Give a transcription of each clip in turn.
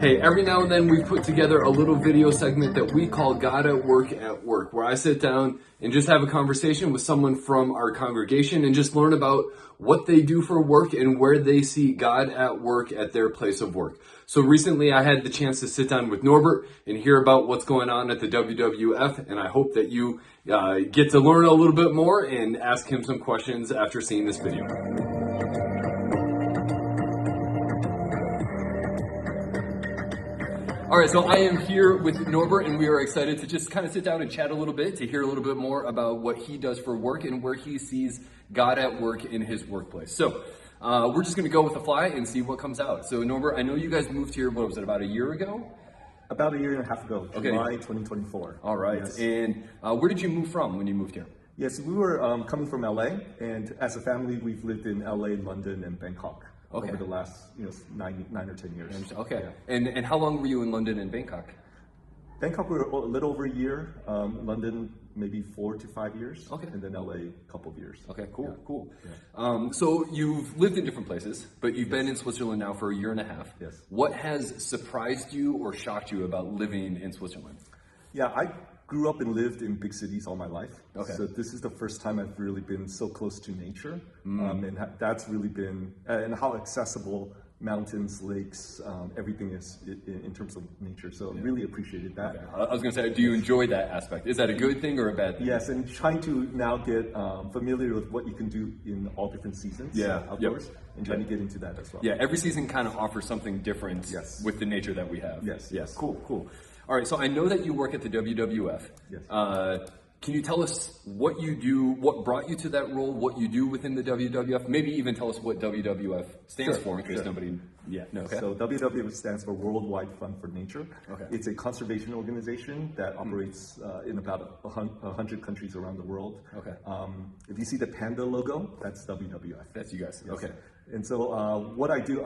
Hey, every now and then we put together a little video segment that we call God at Work, where I sit down and just have a conversation with someone from our congregation and just learn about what they do for work and where they see God at work at their place of work. So recently I had the chance to sit down with Norbert and hear about what's going on at the WWF, and I hope that you get to learn a little bit more and ask him some questions after seeing this video. All right, so I am here with Norbert, and we are excited to just kind of sit down and chat a little bit, to hear a little bit more about what he does for work and where he sees God at work in his workplace. So we're just going to go with the fly and see what comes out. So Norbert, I know you guys moved here, what was it, about a year ago? About a year and a half ago, okay. July 2024. All right, yes. And where did you move from when you moved here? Yes, we were coming from LA, and as a family, we've lived in LA, London, and Bangkok. Okay. Over the last 9 or 10 years. Okay. Yeah. And how long were you in London and Bangkok? Bangkok we were a little over a year. London maybe 4 to 5 years. Okay. And then LA a couple of years. Okay. Cool. Yeah. Cool. Yeah. So you've lived in different places, but you've been in Switzerland now for a year and a half. Yes. What has surprised you or shocked you about living in Switzerland? Yeah, I grew up and lived in big cities all my life. Okay. So this is the first time I've really been so close to nature. And that's really been, and how accessible mountains, lakes, everything is in terms of nature. So really appreciated that. Okay. I was going to say, do you enjoy that aspect? Is that a good thing or a bad thing? Yes, and trying to now get familiar with what you can do in all different seasons outdoors, and trying to get into that as well. Yeah, every season kind of offers something different with the nature that we have. Yes. Cool. All right, so I know that you work at the WWF. Yes. Can you tell us what you do, what brought you to that role, what you do within the WWF? Maybe even tell us what WWF stands for in case nobody... Yeah, no, okay. So WWF stands for Worldwide Fund for Nature. Okay. It's a conservation organization that operates in about 100 countries around the world. Okay. If you see the panda logo, that's WWF. That's you guys. Yes. Okay. And so what I do,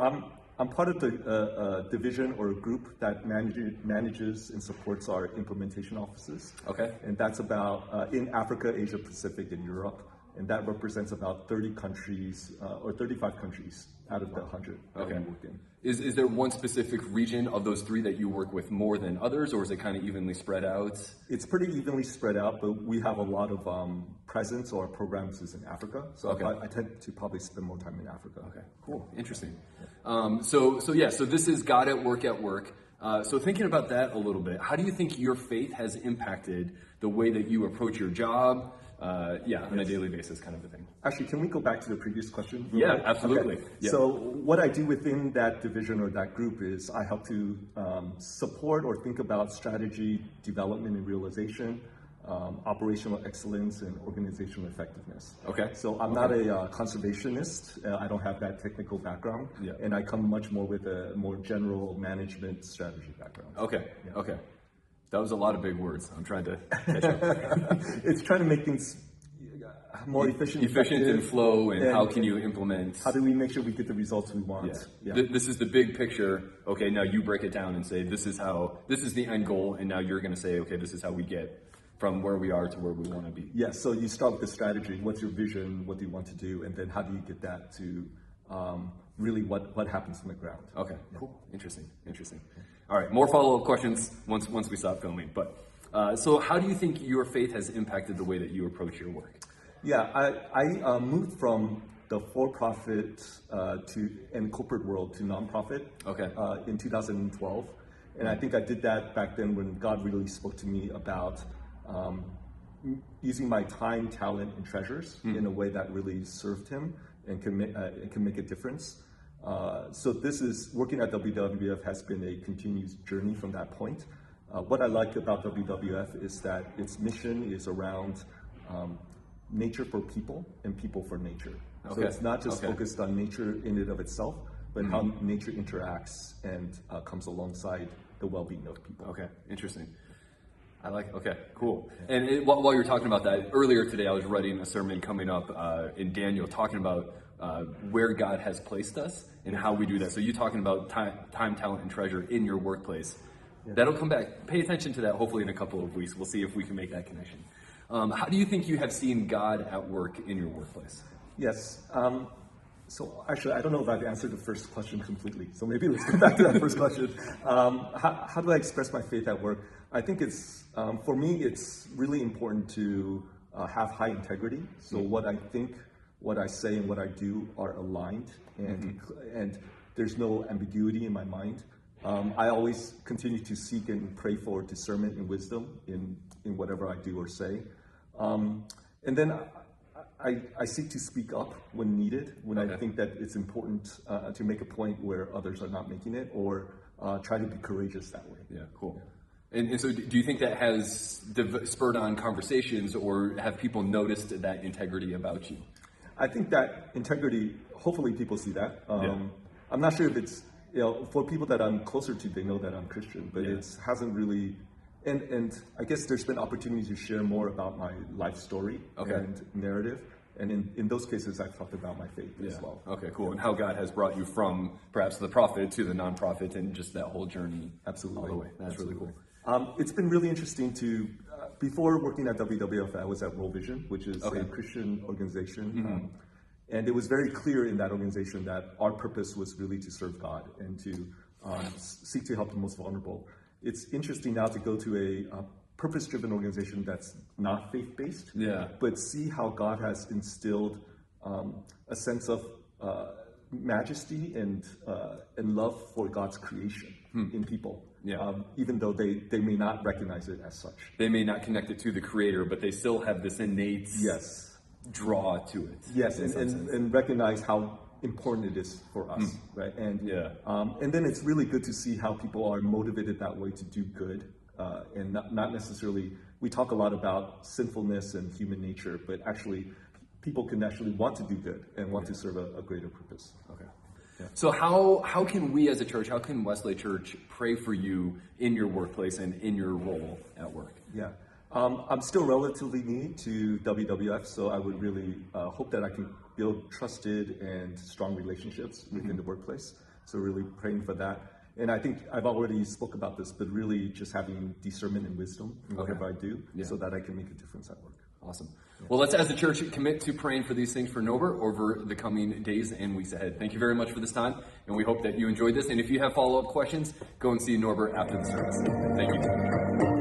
I'm part of the division or group that manages and supports our implementation offices. Okay. And that's about in Africa, Asia Pacific, and Europe. And that represents about 30 countries or 35 countries out of the 100 that we work in. Is there one specific region of those three that you work with more than others, or is it kind of evenly spread out? It's pretty evenly spread out, but we have a lot of presence or programs is in Africa. So I tend to probably spend more time in Africa. Okay, cool, interesting. So this is God at work. So thinking about that a little bit, how do you think your faith has impacted the way that you approach your job? On a daily basis kind of a thing. Actually, can we go back to the previous question? Yeah, absolutely. Okay. Yeah. So what I do within that division or that group is I help to support or think about strategy, development and realization, operational excellence, and organizational effectiveness. Okay. So I'm not a conservationist. I don't have that technical background. Yeah. And I come much more with a more general management strategy background. Okay. Yeah. Okay. That was a lot of big words. I'm trying to catch up. It's trying to make things more efficient and flow, and how can you implement? How do we make sure we get the results we want? Yeah. This is the big picture. Okay, now you break it down and say, this is the end goal, and now you're going to say, okay, this is how we get from where we are to where we want to be. Yes, so you start with the strategy. What's your vision? What do you want to do? And then how do you get that to really what happens on the ground? Okay, cool. Interesting. All right, more follow-up questions once we stop filming. But so how do you think your faith has impacted the way that you approach your work? Yeah, I moved from the for-profit and corporate world to nonprofit in 2012. And I think I did that back then when God really spoke to me about using my time, talent, and treasures in a way that really served Him and can make a difference. So this is, working at WWF has been a continuous journey from that point. What I like about WWF is that its mission is around nature for people and people for nature. So it's not just focused on nature in and of itself, but how nature interacts and comes alongside the well-being of people. Okay, interesting. Okay, cool. And while you're talking about that, earlier today I was writing a sermon coming up in Daniel talking about where God has placed us and how we do that. So you talking about time, talent, and treasure in your workplace. Yeah. That'll come back. Pay attention to that hopefully in a couple of weeks. We'll see if we can make that connection. How do you think you have seen God at work in your workplace? Yes. So actually, I don't know if I've answered the first question completely. So maybe let's go back to that first question. How do I express my faith at work? I think it's, for me, it's really important to have high integrity. So what I think, what I say, and what I do are aligned, and there's no ambiguity in my mind. I always continue to seek and pray for discernment and wisdom in whatever I do or say. And then I seek to speak up when needed, when I think that it's important to make a point where others are not making it, or try to be courageous that way. Yeah, cool. And so do you think that has spurred on conversations, or have people noticed that integrity about you? I think that integrity, hopefully people see that. I'm not sure if it's, for people that I'm closer to, they know that I'm Christian, but it hasn't really, and I guess there's been opportunities to share more about my life story and narrative. And in those cases, I've talked about my faith as well. Okay, cool. And how God has brought you from perhaps the prophet to the nonprofit, and just that whole journey. Absolutely. All the way. That's really cool. It's been really interesting to, before working at WWF, I was at World Vision, which is a Christian organization. And it was very clear in that organization that our purpose was really to serve God and to seek to help the most vulnerable. It's interesting now to go to a purpose-driven organization that's not faith-based, but see how God has instilled a sense of majesty and love for God's creation in people. Even though they may not recognize it as such. They may not connect it to the Creator, but they still have this innate draw to it. Yes, and recognize how important it is for us, right? And then it's really good to see how people are motivated that way to do good, and not necessarily. We talk a lot about sinfulness and human nature, but actually, people can actually want to do good and want to serve a greater purpose. Okay. Yeah. So how can we as a church, how can Wesley Church pray for you in your workplace and in your role at work? Yeah. I'm still relatively new to WWF, so I would really hope that I can build trusted and strong relationships within the workplace. So really praying for that. And I think I've already spoke about this, but really just having discernment and wisdom in whatever I do so that I can make a difference at work. Awesome. Well, let's, as a church, commit to praying for these things for Norbert over the coming days and weeks ahead. Thank you very much for this time, and we hope that you enjoyed this. And if you have follow-up questions, go and see Norbert after the service. Thank you.